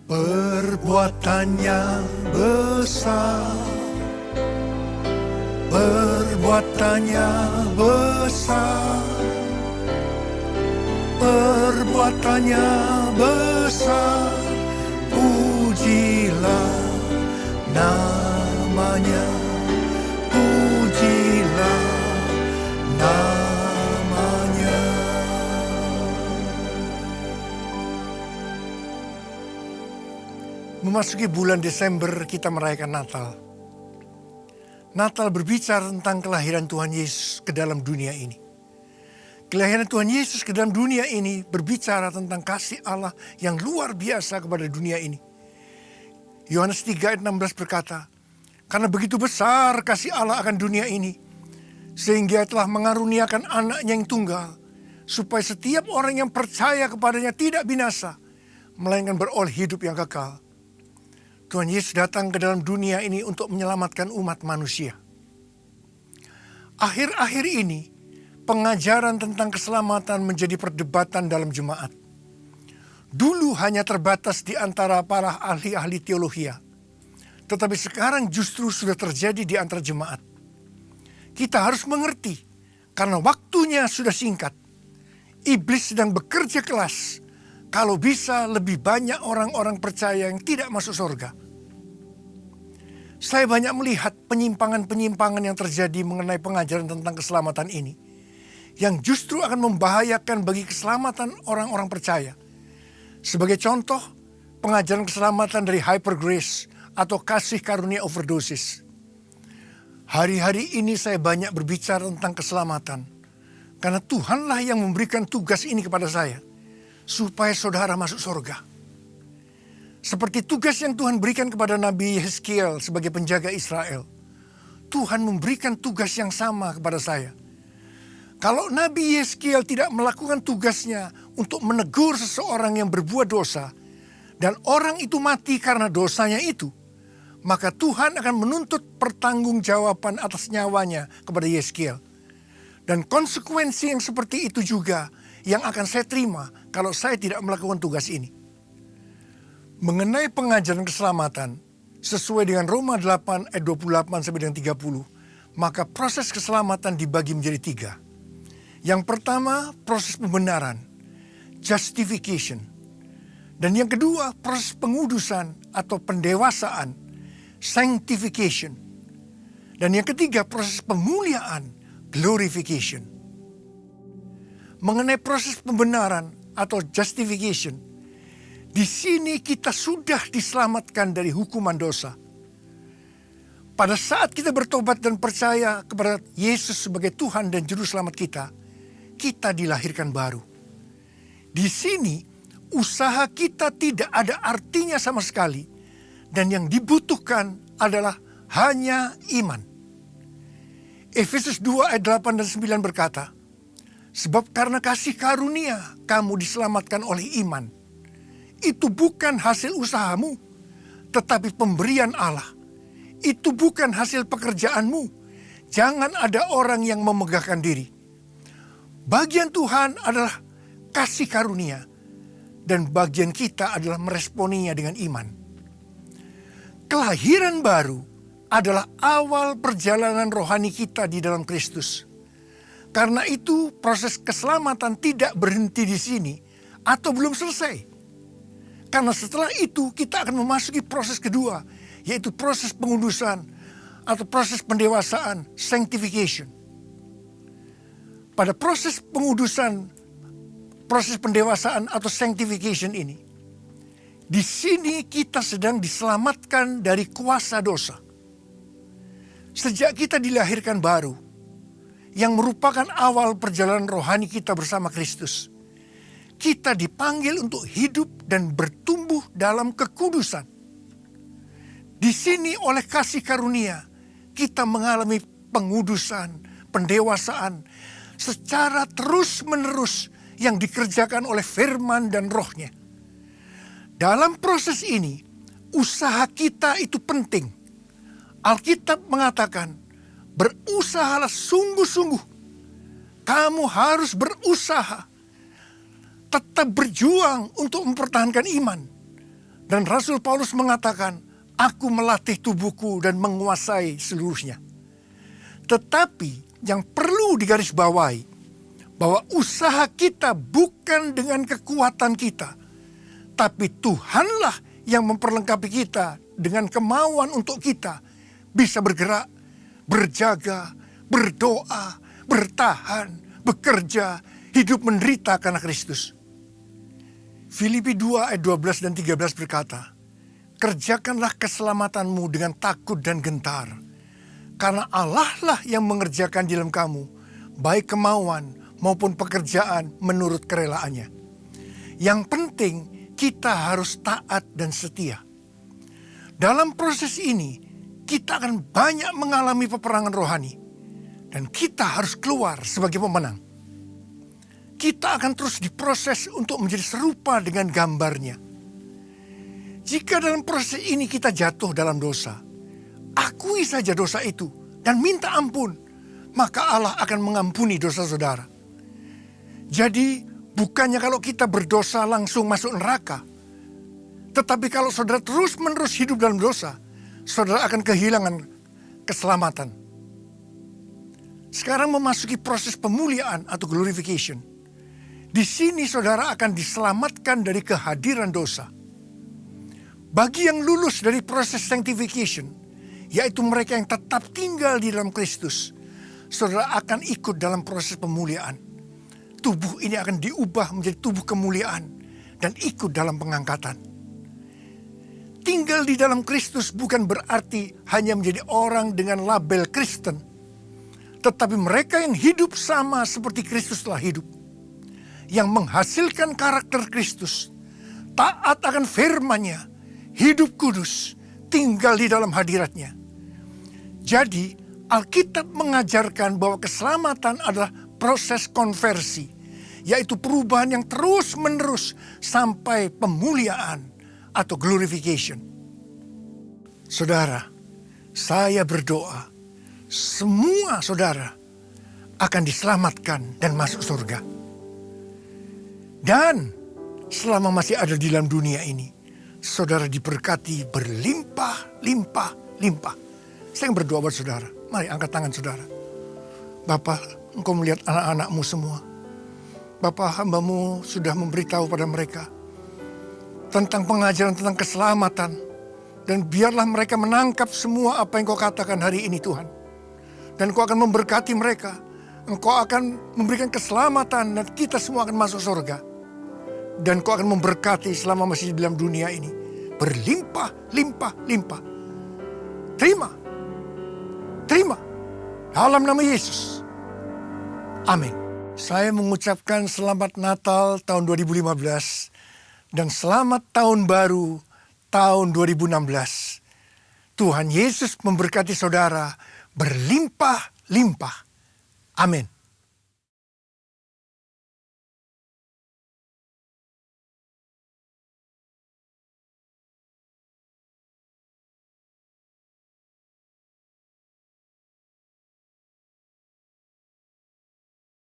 Perbuatannya besar, perbuatannya besar, perbuatannya besar. Pujilah namanya, pujilah namanya. Memasuki bulan Desember, kita merayakan Natal. Natal berbicara tentang kelahiran Tuhan Yesus ke dalam dunia ini. Kelahiran Tuhan Yesus ke dalam dunia ini berbicara tentang kasih Allah yang luar biasa kepada dunia ini. Yohanes 3 ayat 16 berkata, "Karena begitu besar kasih Allah akan dunia ini, sehingga telah mengaruniakan anaknya yang tunggal, supaya setiap orang yang percaya kepadanya tidak binasa, melainkan beroleh hidup yang kekal." Tuhan Yesus datang ke dalam dunia ini untuk menyelamatkan umat manusia. Akhir-akhir ini, pengajaran tentang keselamatan menjadi perdebatan dalam jemaat. Dulu hanya terbatas di antara para ahli-ahli teologi, tetapi sekarang justru sudah terjadi di antara jemaat. Kita harus mengerti, karena waktunya sudah singkat. Iblis sedang bekerja keras. Kalau bisa lebih banyak orang-orang percaya yang tidak masuk surga. Saya banyak melihat penyimpangan-penyimpangan yang terjadi mengenai pengajaran tentang keselamatan ini, yang justru akan membahayakan bagi keselamatan orang-orang percaya. Sebagai contoh, pengajaran keselamatan dari hyper grace atau kasih karunia overdosis. Hari-hari ini saya banyak berbicara tentang keselamatan, karena Tuhanlah yang memberikan tugas ini kepada saya, supaya saudara masuk surga. Seperti tugas yang Tuhan berikan kepada Nabi Yeskiel sebagai penjaga Israel, Tuhan memberikan tugas yang sama kepada saya. Kalau Nabi Yeskiel tidak melakukan tugasnya untuk menegur seseorang yang berbuat dosa, dan orang itu mati karena dosanya itu, maka Tuhan akan menuntut pertanggungjawaban atas nyawanya kepada Yeskiel. Dan konsekuensi yang seperti itu juga yang akan saya terima kalau saya tidak melakukan tugas ini. Mengenai pengajaran keselamatan, sesuai dengan Roma 8 ayat 28 sampai dengan 30, maka proses keselamatan dibagi menjadi 3. Yang pertama, proses pembenaran, justification. Dan yang kedua, proses pengudusan atau pendewasaan, sanctification. Dan yang ketiga, proses pemuliaan, glorification. Mengenai proses pembenaran atau justification, di sini kita sudah diselamatkan dari hukuman dosa. Pada saat kita bertobat dan percaya kepada Yesus sebagai Tuhan dan Juru Selamat kita dilahirkan baru. Di sini usaha kita tidak ada artinya sama sekali, dan yang dibutuhkan adalah hanya iman. Efesus 2 ayat 8 dan 9 berkata, "Sebab karena kasih karunia kamu diselamatkan oleh iman. Itu bukan hasil usahamu, tetapi pemberian Allah. Itu bukan hasil pekerjaanmu. Jangan ada orang yang memegahkan diri." Bagian Tuhan adalah kasih karunia, dan bagian kita adalah meresponinya dengan iman. Kelahiran baru adalah awal perjalanan rohani kita di dalam Kristus. Karena itu proses keselamatan tidak berhenti di sini atau belum selesai. Karena setelah itu kita akan memasuki proses kedua, yaitu proses pengudusan atau proses pendewasaan, sanctification. Pada proses pengudusan, proses pendewasaan atau sanctification ini, di sini kita sedang diselamatkan dari kuasa dosa. Sejak kita dilahirkan baru, yang merupakan awal perjalanan rohani kita bersama Kristus, kita dipanggil untuk hidup dan bertumbuh dalam kekudusan. Di sini oleh kasih karunia, kita mengalami pengudusan, pendewasaan, secara terus-menerus yang dikerjakan oleh firman dan rohnya. Dalam proses ini, usaha kita itu penting. Alkitab mengatakan, berusahalah sungguh-sungguh. Kamu harus berusaha. Tetap berjuang untuk mempertahankan iman. Dan Rasul Paulus mengatakan, aku melatih tubuhku dan menguasai seluruhnya. Tetapi yang perlu digarisbawahi, bahwa usaha kita bukan dengan kekuatan kita, tapi Tuhanlah yang memperlengkapi kita dengan kemauan untuk kita bisa bergerak, berjaga, berdoa, bertahan, bekerja, hidup menderita karena Kristus. Filipi 2 ayat 12 dan 13 berkata, kerjakanlah keselamatanmu dengan takut dan gentar, karena Allah lah yang mengerjakan di dalam kamu, baik kemauan maupun pekerjaan menurut kerelaannya. Yang penting kita harus taat dan setia. Dalam proses ini, kita akan banyak mengalami peperangan rohani, dan kita harus keluar sebagai pemenang. Kita akan terus diproses untuk menjadi serupa dengan gambarnya. Jika dalam proses ini kita jatuh dalam dosa, akui saja dosa itu dan minta ampun, maka Allah akan mengampuni dosa saudara. Jadi bukannya kalau kita berdosa langsung masuk neraka, tetapi kalau saudara terus-menerus hidup dalam dosa, saudara akan kehilangan keselamatan. Sekarang memasuki proses pemuliaan atau glorification. Di sini saudara akan diselamatkan dari kehadiran dosa. Bagi yang lulus dari proses sanctification, yaitu mereka yang tetap tinggal di dalam Kristus, saudara akan ikut dalam proses pemuliaan. Tubuh ini akan diubah menjadi tubuh kemuliaan dan ikut dalam pengangkatan. Tinggal di dalam Kristus bukan berarti hanya menjadi orang dengan label Kristen, tetapi mereka yang hidup sama seperti Kristus telah hidup, yang menghasilkan karakter Kristus, taat akan firman-Nya, hidup kudus, tinggal di dalam hadirat-Nya. Jadi, Alkitab mengajarkan bahwa keselamatan adalah proses konversi, yaitu perubahan yang terus-menerus sampai pemuliaan atau glorification. Saudara, saya berdoa, semua saudara akan diselamatkan dan masuk surga. Dan selama masih ada di dalam dunia ini, saudara diberkati berlimpah-limpah-limpah. Saya berdoa buat saudara. Mari angkat tangan saudara. Bapa, Engkau melihat anak-anakmu semua. Bapa, hamba-Mu sudah memberitahu pada mereka tentang pengajaran tentang keselamatan. Dan biarlah mereka menangkap semua apa yang Kau katakan hari ini Tuhan. Dan Kau akan memberkati mereka. Engkau akan memberikan keselamatan dan kita semua akan masuk surga. Dan Kau akan memberkati selama masih di dalam dunia ini. Berlimpah-limpah-limpah. Terima. Dalam nama Yesus. Amin. Saya mengucapkan selamat Natal tahun 2015. Dan selamat tahun baru tahun 2016. Tuhan Yesus memberkati saudara berlimpah-limpah. Amin.